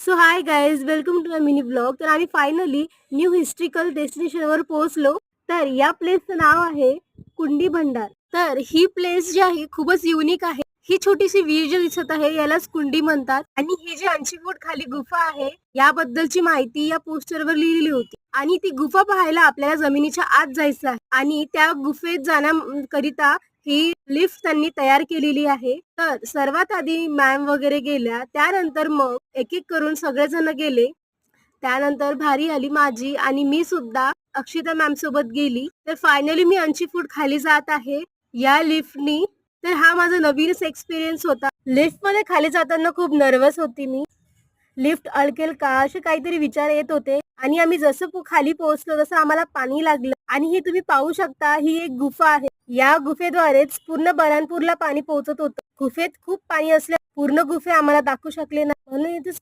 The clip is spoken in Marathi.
So hi guys, welcome to my mini blog. तर आम्ही फायनली न्यू हिस्ट्रिकल डेस्टिनेशनवर पोहोचलो. तर या प्लेसचं नाव आहे कुंडी भंडार. तर ही प्लेस जी आहे खूपच युनिक आहे. ही छोटीशी विहीर जी दिसत आहे यालाच कुंडी म्हणतात. आणि ही जी 80 फूट खाली गुफा आहे याबद्दलची माहिती या पोस्टरवर लिहिलेली होती. आणि ती गुफा पाहायला आपल्याला जमिनीच्या आत जायचं आहे आणि त्या गुफेत जाण्याकरिता ही लिफ्ट त्यांनी तयार केलेली आहे. तर सर्वात आधी मॅम वगैरे गेल्या, त्यानंतर मग एक एक करून सगळेजण गेले. त्यानंतर भारी आली माझी आणि मी सुद्धा अक्षिता मॅम सोबत गेली. तर फायनली मी 80 फूट खाली जात आहे या लिफ्टनी. तर हा माझा नवीनच एक्सपिरियन्स होता. लिफ्ट मध्ये खाली जाताना खूप नर्वस होती मी. लिफ्ट अडकेल का असे काहीतरी विचार येत होते. आणि आम्ही जसं खाली पोहोचलो तसं आम्हाला पाणी लागलं. आणि हे तुम्ही पाहू शकता, ही एक गुफा आहे. या गुफेद्वारेच पूर्ण बऱ्हाणपूरला पाणी पोहोचत होतं. गुफेत खूप पाणी असल्या पूर्ण गुफे आम्हाला दाखवू शकले नाही, म्हणून इथेच